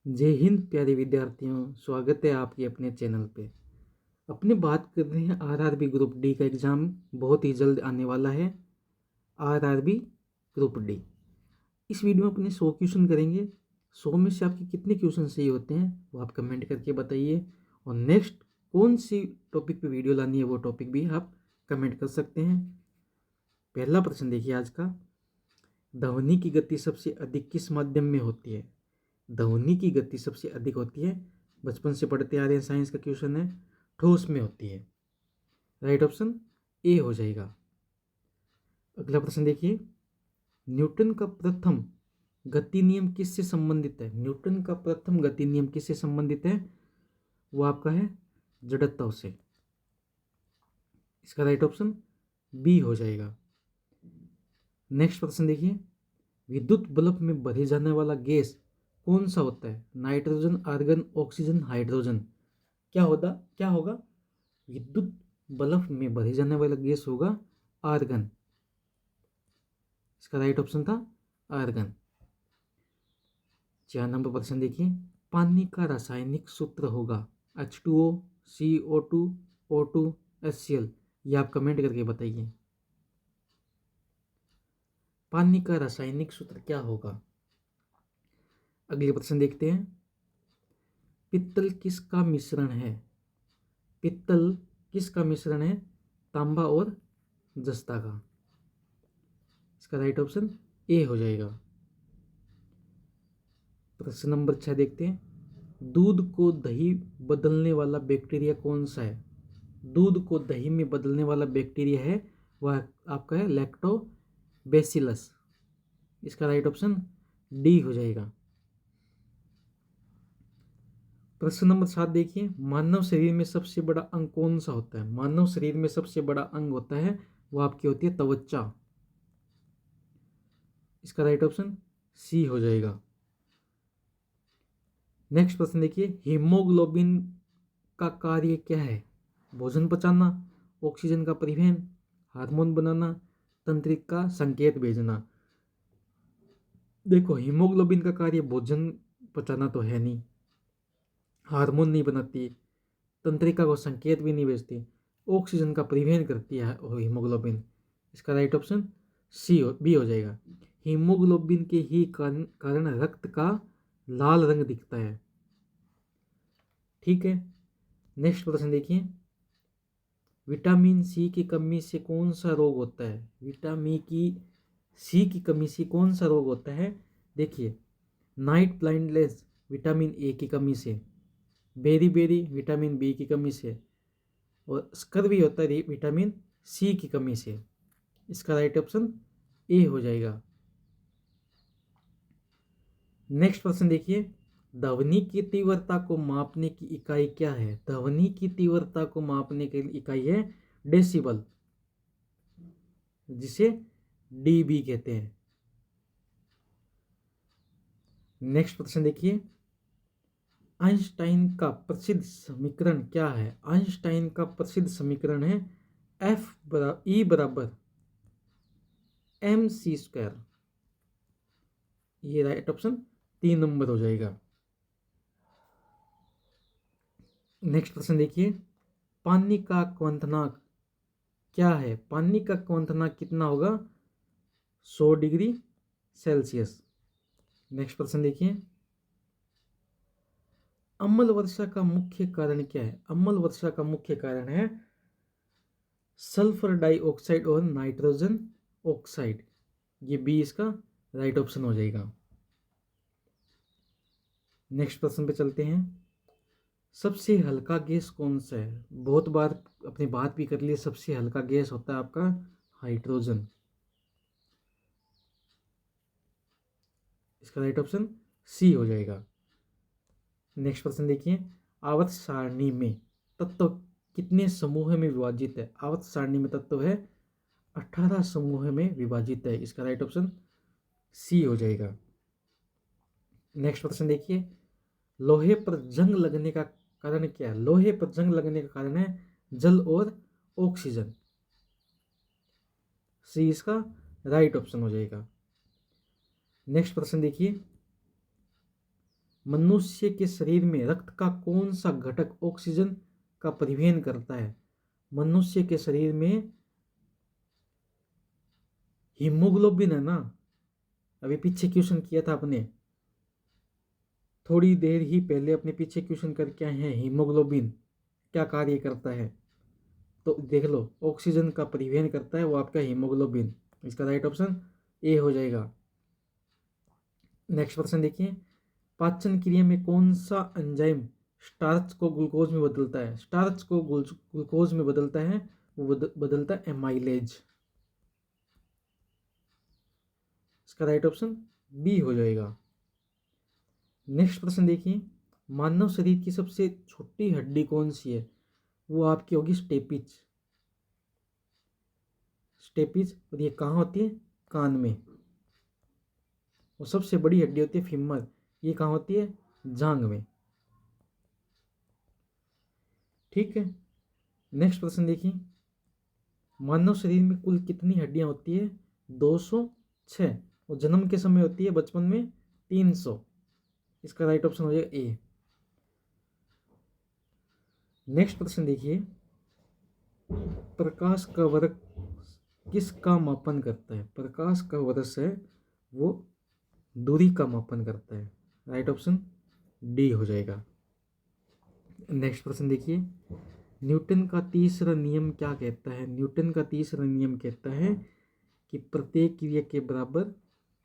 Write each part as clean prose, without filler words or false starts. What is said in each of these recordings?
जय हिंद प्यारे विद्यार्थियों, स्वागत है आपके अपने चैनल पे। अपने बात कर रहे हैं आरआरबी ग्रुप डी का एग्ज़ाम बहुत ही जल्द आने वाला है। आरआरबी ग्रुप डी, इस वीडियो में अपने 100 क्वेश्चन करेंगे। 100 में से आपके कितने क्वेश्चन सही होते हैं वो आप कमेंट करके बताइए। और नेक्स्ट कौन सी टॉपिक पे वीडियो लानी है वो टॉपिक भी आप कमेंट कर सकते हैं। पहला प्रश्न देखिए आज का, ध्वनि की गति सबसे अधिक किस माध्यम में होती है? ध्वनि की गति सबसे अधिक होती है, बचपन से पढ़ते आ रहे हैं, साइंस का क्वेश्चन है, ठोस में होती है। राइट ऑप्शन ए हो जाएगा। अगला प्रश्न देखिए, न्यूटन का प्रथम गति नियम किससे संबंधित है? न्यूटन का प्रथम गति नियम किससे संबंधित है? वो आपका है जड़त्व से। इसका राइट ऑप्शन बी हो जाएगा। नेक्स्ट प्रश्न देखिए, विद्युत बल्ब में भरे जाने वाला गैस कौन सा होता है? Nitrogen, argon, oxygen, hydrogen. क्या होगा? विद्युत बल्ब में भरे जाने वाला गैस होगा आर्गन। इसका राइट ऑप्शन था आर्गन। 4 नंबर प्रश्न देखिए, पानी का रासायनिक सूत्र होगा H2O, CO2, O2, HCl। ये आप कमेंट करके बताइए, पानी का रासायनिक सूत्र क्या होगा? अगले प्रश्न देखते हैं, पित्तल किसका मिश्रण है? पित्तल किसका मिश्रण है? तांबा और जस्ता का। इसका राइट ऑप्शन ए हो जाएगा। प्रश्न नंबर 6 देखते हैं, दूध को दही बदलने वाला बैक्टीरिया कौन सा है? दूध को दही में बदलने वाला बैक्टीरिया है वह आपका है लैक्टोबैसिलस। इसका राइट ऑप्शन डी हो जाएगा। प्रश्न नंबर 7 देखिए, मानव शरीर में सबसे बड़ा अंग कौन सा होता है? मानव शरीर में सबसे बड़ा अंग होता है वो आपकी होती है त्वचा। इसका राइट ऑप्शन सी हो जाएगा। नेक्स्ट प्रश्न देखिए, हीमोग्लोबिन का कार्य क्या है? भोजन पचाना, ऑक्सीजन का परिवहन, हार्मोन बनाना, तंत्रिका का संकेत भेजना। देखो, हीमोग्लोबिन का कार्य भोजन पचाना तो है नहीं, हार्मोन नहीं बनाती, तंत्रिका को संकेत भी नहीं भेजती, ऑक्सीजन का परिवहन करती है हीमोग्लोबिन। इसका राइट ऑप्शन बी हो जाएगा। हीमोग्लोबिन के ही कारण रक्त का लाल रंग दिखता है। ठीक है। नेक्स्ट प्रश्न देखिए, विटामिन सी की कमी से कौन सा रोग होता है? विटामिन की सी की कमी से कौन सा रोग होता है? देखिए, नाइट ब्लाइंडनेस विटामिन ए की कमी से, बेरी बेरी विटामिन बी की कमी से, और स्कर्वी होता है विटामिन सी की कमी से। इसका राइट ऑप्शन ए हो जाएगा। नेक्स्ट प्रश्न देखिए, ध्वनि की तीव्रता को मापने की इकाई क्या है? ध्वनि की तीव्रता को मापने की इकाई है डेसिबल, जिसे डीबी कहते हैं। नेक्स्ट प्रश्न देखिए, आइंस्टाइन का प्रसिद्ध समीकरण क्या है? आइंस्टाइन का प्रसिद्ध समीकरण है E बराबर mc²। ये राइट ऑप्शन 3 नंबर हो जाएगा। नेक्स्ट प्रश्न देखिए, पानी का क्वथनांक क्या है? पानी का क्वथनांक कितना होगा? 100 डिग्री सेल्सियस। नेक्स्ट प्रश्न देखिए, अम्ल वर्षा का मुख्य कारण क्या है? अम्ल वर्षा का मुख्य कारण है सल्फर डाइऑक्साइड और नाइट्रोजन ऑक्साइड। ये बी इसका राइट ऑप्शन हो जाएगा। नेक्स्ट प्रश्न पे चलते हैं, सबसे हल्का गैस कौन सा है? बहुत बार अपनी बात भी कर लिए, सबसे हल्का गैस होता है आपका हाइड्रोजन। इसका राइट ऑप्शन सी हो जाएगा। नेक्स्ट प्रश्न देखिए, आवर्त सारणी में तत्व कितने समूह में विभाजित है? आवर्त सारणी में तत्व है 18 समूह में विभाजित है। इसका राइट ऑप्शन सी हो जाएगा। नेक्स्ट प्रश्न देखिए, लोहे पर जंग लगने का कारण क्या है? लोहे पर जंग लगने का कारण है जल और ऑक्सीजन। सी इसका राइट ऑप्शन हो जाएगा। नेक्स्ट प्रश्न देखिए, मनुष्य के शरीर में रक्त का कौन सा घटक ऑक्सीजन का परिवहन करता है? मनुष्य के शरीर में हीमोग्लोबिन है ना, अभी पीछे क्वेश्चन किया था आपने, थोड़ी देर ही पहले अपने पीछे क्वेश्चन करके आए हैं, हीमोग्लोबिन क्या कार्य करता है? तो देख लो, ऑक्सीजन का परिवहन करता है वो आपका हीमोग्लोबिन। इसका राइट ऑप्शन ए हो जाएगा। नेक्स्ट प्रश्न देखिए, पाचन क्रिया में कौन सा एंजाइम स्टार्च को ग्लूकोज में बदलता है? स्टार्च को ग्लूकोज में बदलता है, वो बदलता है एमाइलेज। इसका राइट ऑप्शन बी हो जाएगा। नेक्स्ट प्रश्न देखिए, मानव शरीर की सबसे छोटी हड्डी कौन सी है? वो आपकी होगी स्टेपिज। स्टेपिज, और ये कहाँ होती है? कान में। और सबसे बड़ी हड्डी होती है फीमर, ये कहाँ होती है? जांघ में। ठीक है। नेक्स्ट प्रश्न देखिए, मानव शरीर में कुल कितनी हड्डियां होती है? 206, और जन्म के समय होती है बचपन में 300। इसका राइट ऑप्शन हो जाएगा ए। नेक्स्ट प्रश्न देखिए, प्रकाश का वर्ष किसका मापन करता है? प्रकाश का वर्ष है वो दूरी का मापन करता है। राइट ऑप्शन डी हो जाएगा। नेक्स्ट प्रश्न देखिए, न्यूटन का तीसरा नियम क्या कहता है? न्यूटन का तीसरा नियम कहता है कि प्रत्येक क्रिया के बराबर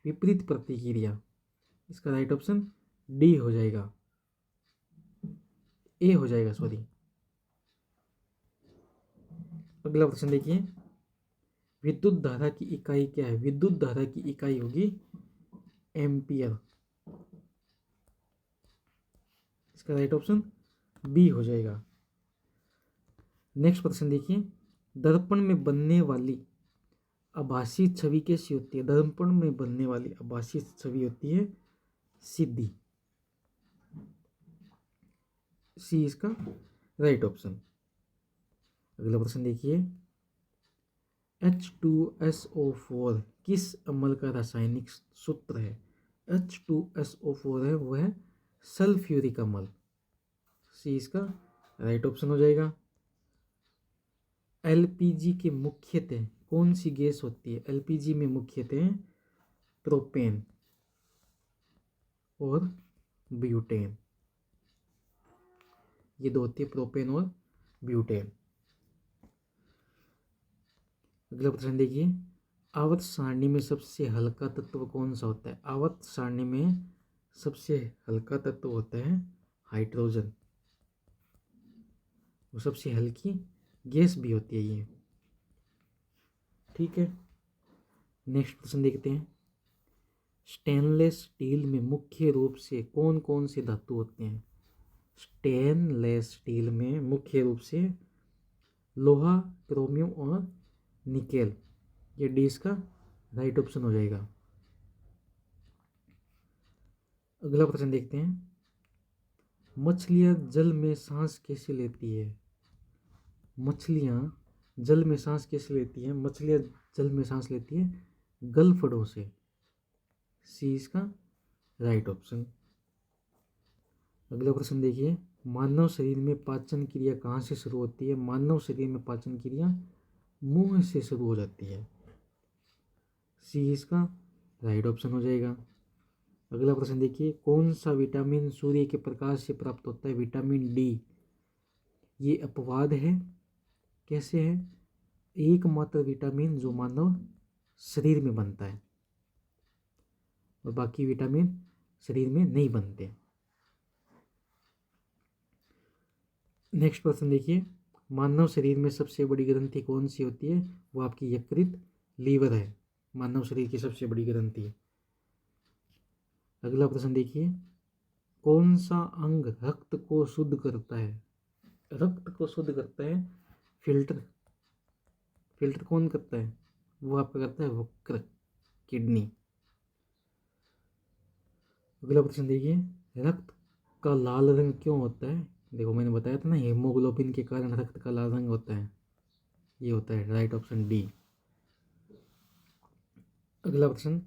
विपरीत प्रतिक्रिया। इसका राइट ऑप्शन डी हो जाएगा, ए हो जाएगा, सॉरी। अगला प्रश्न देखिए, विद्युत धारा की इकाई क्या है? विद्युत धारा की इकाई होगी एम्पियर। इसका राइट ऑप्शन बी हो जाएगा। नेक्स्ट प्रश्न देखिए, दर्पण में बनने वाली आभासी छवि कैसी होती है? दर्पण में बनने वाली आभासी छवि होती है सीधी। सी इसका राइट ऑप्शन। अगला प्रश्न देखिए, H2SO4 किस अम्ल का रासायनिक सूत्र है? H2SO4 है वो है सल्फ्यूरिक अम्ल। सी इसका राइट ऑप्शन हो जाएगा। एलपीजी के मुख्यतः कौन सी गैस होती है? एलपीजी में मुख्यतः प्रोपेन और ब्यूटेन, ये दो होती है, प्रोपेन और ब्यूटेन। अगला प्रश्न देखिए, आवर्त सारणी में सबसे हल्का तत्व कौन सा होता है? आवर्त सारणी में सबसे हल्का तत्व होता है हाइड्रोजन, वो सबसे हल्की गैस भी होती है ये। ठीक है। नेक्स्ट प्रश्न देखते हैं, स्टेनलेस स्टील में मुख्य रूप से कौन कौन से धातु होते हैं? स्टेनलेस स्टील में मुख्य रूप से लोहा, क्रोमियम और निकेल। ये डी इसका राइट ऑप्शन हो जाएगा। अगला प्रश्न देखते हैं, मछलियां जल में सांस कैसे लेती है? मछलियां जल में सांस कैसे लेती है? मछलियां जल में सांस लेती है गलफड़ों से। सी इसका राइट ऑप्शन। अगला प्रश्न देखिए, मानव शरीर में पाचन क्रिया कहाँ से शुरू होती है? मानव शरीर में पाचन क्रिया मुंह से शुरू हो जाती है। सी इसका राइट ऑप्शन हो जाएगा। अगला प्रश्न देखिए, कौन सा विटामिन सूर्य के प्रकाश से प्राप्त होता है? Vitamin D. ये अपवाद है, कैसे है? एकमात्र विटामिन जो मानव शरीर में बनता है और बाकी विटामिन शरीर में नहीं बनते। नेक्स्ट प्रश्न देखिए, मानव शरीर में सबसे बड़ी ग्रंथि कौन सी होती है? वो आपकी यकृत लीवर है, मानव शरीर की सबसे बड़ी ग्रंथि। अगला प्रश्न देखिए, कौन सा अंग रक्त को शुद्ध करता है? रक्त को शुद्ध करता है फिल्टर। फिल्टर कौन करता है? वो आपका करता है वक्र, किडनी। अगला प्रश्न देखिए, रक्त का लाल रंग क्यों होता है? देखो मैंने बताया था ना, हीमोग्लोबिन के कारण रक्त का लाल रंग होता है, ये होता है राइट ऑप्शन डी। अगला प्रश्न,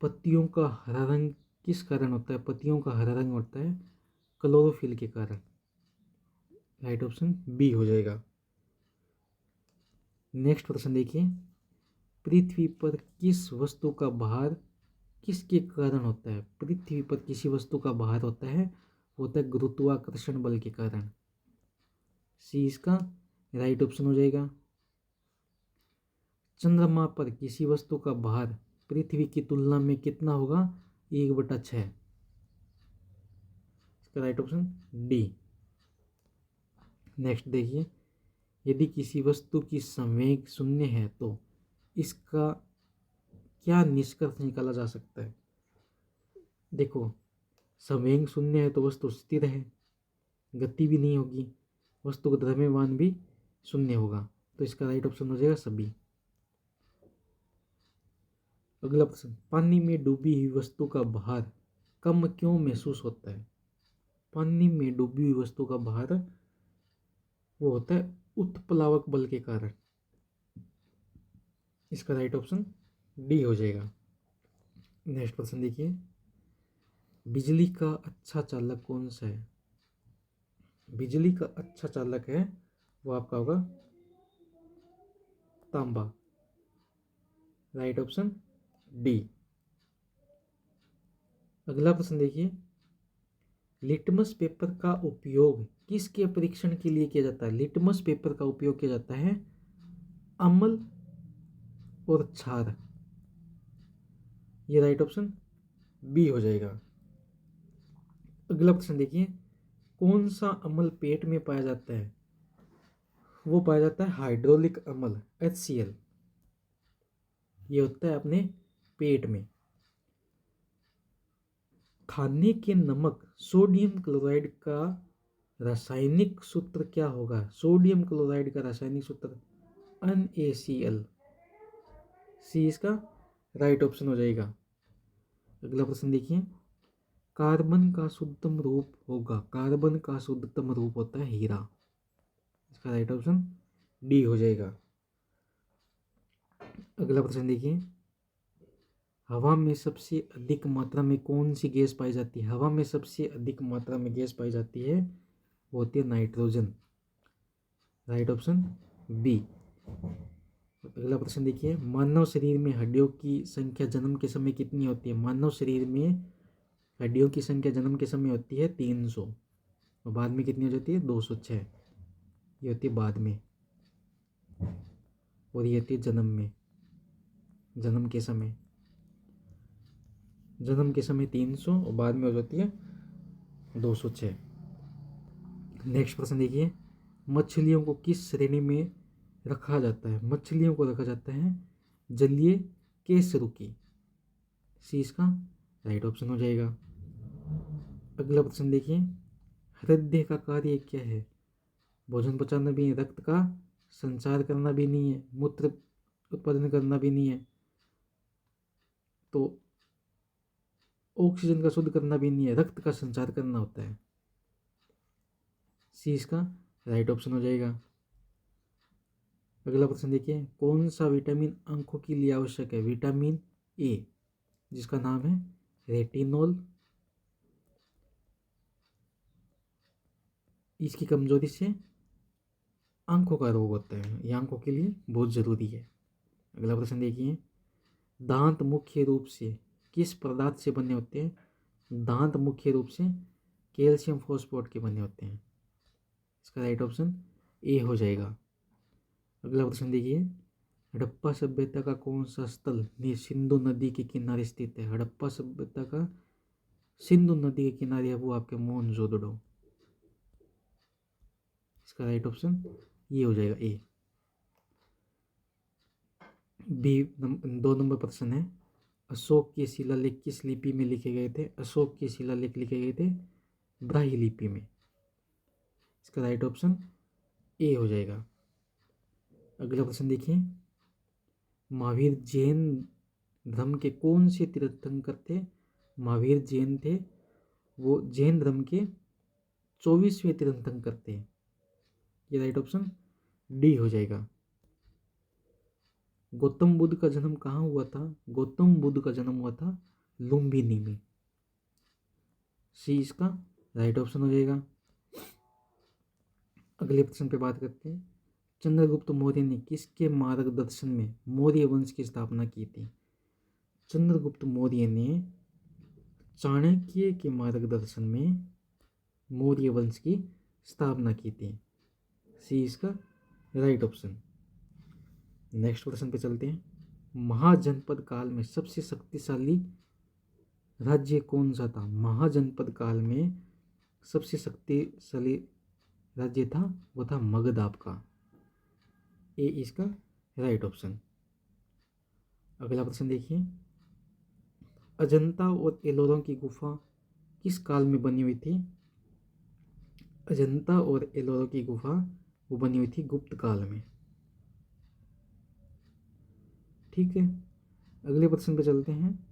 पत्तियों का हरा रंग किस कारण होता है? पत्तियों का हरा रंग होता है क्लोरोफिल के कारण। राइट ऑप्शन बी हो जाएगा। नेक्स्ट प्रश्न देखिए, पृथ्वी पर किस वस्तु का भार किसके कारण होता है? पृथ्वी पर किसी वस्तु का भार होता है, वो होता है गुरुत्वाकर्षण बल के कारण। सी इसका राइट ऑप्शन हो जाएगा। चंद्रमा पर किसी वस्तु का भार पृथ्वी की तुलना में कितना होगा? 1/6। इसका राइट ऑप्शन डी। नेक्स्ट देखिए, यदि किसी वस्तु की संवेग शून्य है तो इसका क्या निष्कर्ष निकाला जा सकता है? देखो, संवेग शून्य है तो वस्तु स्थिर है, गति भी नहीं होगी, वस्तु का द्रव्यमान भी शून्य होगा, तो इसका राइट ऑप्शन हो जाएगा सभी। अगला प्रश्न, पानी में डूबी हुई वस्तु का भार कम क्यों महसूस होता है? पानी में डूबी हुई वस्तु का भार वो होता है उत्प्लावक बल के कारण। इसका राइट ऑप्शन डी हो जाएगा। नेक्स्ट प्रश्न देखिए, बिजली का अच्छा चालक कौन सा है? बिजली का अच्छा चालक है वो आपका होगा तांबा। Right option D. अगला प्रश्न देखिए, लिटमस पेपर का उपयोग किसके परीक्षण के लिए किया जाता है? लिटमस पेपर का उपयोग किया जाता है अम्ल और क्षार। ये राइट ऑप्शन बी हो जाएगा। अगला प्रश्न देखिए, कौन सा अम्ल पेट में पाया जाता है? वो पाया जाता है हाइड्रोलिक अम्ल HCl। ये होता है अपने पेट में। खाने के नमक सोडियम क्लोराइड का रासायनिक सूत्र क्या होगा? सोडियम क्लोराइड का रासायनिक सूत्र NaCl। सी इसका राइट ऑप्शन हो जाएगा। अगला प्रश्न देखिए, कार्बन का शुद्धतम रूप होगा, कार्बन का शुद्धतम रूप होता है हीरा। इसका राइट ऑप्शन डी हो जाएगा। अगला प्रश्न देखिए, हवा में सबसे अधिक मात्रा में कौन सी गैस पाई जाती है? हवा में सबसे अधिक मात्रा में गैस पाई जाती है वो होती है नाइट्रोजन। Right option B. अगला प्रश्न देखिए, मानव शरीर में हड्डियों की संख्या जन्म के समय कितनी होती है? मानव शरीर में हड्डियों की संख्या जन्म के समय होती है 300 और बाद में कितनी हो जाती है? 206। ये होती है बाद में, और ये होती है जन्म में। जन्म के समय 300 और बाद में हो जाती है 206। नेक्स्ट प्रश्न देखिए, मछलियों को किस श्रेणी में रखा जाता है? मछलियों को रखा जाता है जलीय केसरुकी। सी इसका राइट ऑप्शन हो जाएगा। अगला प्रश्न देखिए, हृदय का कार्य क्या है? भोजन पचाना भी है, रक्त का संचार करना भी नहीं है, मूत्र उत्पादन करना भी नहीं है, तो ऑक्सीजन का शुद्ध करना भी नहीं है, रक्त का संचार करना होता है। सी इसका राइट ऑप्शन हो जाएगा। अगला प्रश्न देखिए, कौन सा विटामिन आंखों के लिए आवश्यक है? विटामिन ए, जिसका नाम है रेटिनॉल। इसकी कमजोरी से आंखों का रोग होता है, ये आंखों के लिए बहुत जरूरी है। अगला प्रश्न देखिए, दांत मुख्य रूप से किस पदार्थ से बने होते हैं? दांत मुख्य रूप से कैल्शियम फॉस्फेट के बने होते हैं। इसका राइट ऑप्शन ए हो जाएगा। अगला प्रश्न देखिए, हड़प्पा सभ्यता का कौन सा स्थल सिंधु नदी के किनारे स्थित है? हड़प्पा सभ्यता का सिंधु नदी के किनारे है वो आपके मोहनजोदड़ो। इसका राइट ऑप्शन ये हो जाएगा ए। बी 2 नंबर प्रश्न है, अशोक के शिलालेख किस लिपि में लिखे गए थे? अशोक के शिलालेख लिखे गए थे ब्राह्मी लिपि में। इसका राइट ऑप्शन ए हो जाएगा। अगला प्रश्न देखिए, महावीर जैन धर्म के कौन से तीर्थंकर थे? महावीर जैन थे वो जैन धर्म के 24वें तीर्थंकर थे। ये राइट ऑप्शन डी हो जाएगा। गौतम बुद्ध का जन्म कहाँ हुआ था? गौतम बुद्ध का जन्म हुआ था लुम्बिनी में। सी इसका राइट ऑप्शन हो जाएगा। अगले प्रश्न पे बात करते हैं। चंद्रगुप्त मौर्य ने किसके मार्गदर्शन में मौर्य वंश की स्थापना की थी? चंद्रगुप्त मौर्य ने चाणक्य के मार्गदर्शन में मौर्य वंश की स्थापना की थी। सी इसका राइट ऑप्शन। नेक्स्ट प्रश्न पे चलते हैं। महाजनपद काल में सबसे शक्तिशाली राज्य कौन सा था? महाजनपद काल में सबसे शक्तिशाली राज्य था वो था मगध आपका। ए इसका राइट ऑप्शन। अगला प्रश्न देखिए। अजंता और एलोरा की गुफा किस काल में बनी हुई थी? अजंता और एलोरा की गुफा वो बनी हुई थी गुप्त काल में। ठीक है। अगले प्रश्न पे चलते हैं।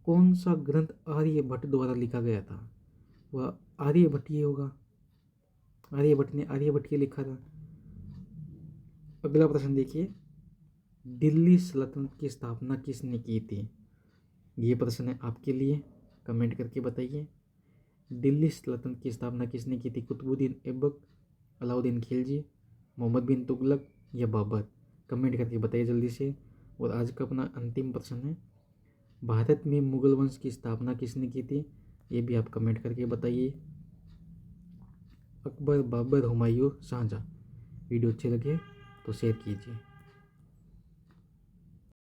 कौन सा ग्रंथ आर्यभट्ट द्वारा लिखा गया था? वह आर्यभट्ट ही होगा। आर्यभट्ट ने आर्यभट्ट के लिखा था। अगला प्रश्न देखिए। दिल्ली सल्तनत की स्थापना किसने की थी? ये प्रश्न है आपके लिए, कमेंट करके बताइए। दिल्ली सल्तनत की स्थापना किसने की थी? कुतुबुद्दीन ऐबक, अलाउद्दीन खिलजी, मोहम्मद बिन तुगलक या बाबर? कमेंट करके बताइए जल्दी से। और आज का अपना अंतिम प्रश्न है। भारत में मुगल वंश की स्थापना किसने की थी? ये भी आप कमेंट करके बताइए। अकबर, बाबर, हुमायूं, शाहजहां? वीडियो अच्छे लगे तो शेयर कीजिए।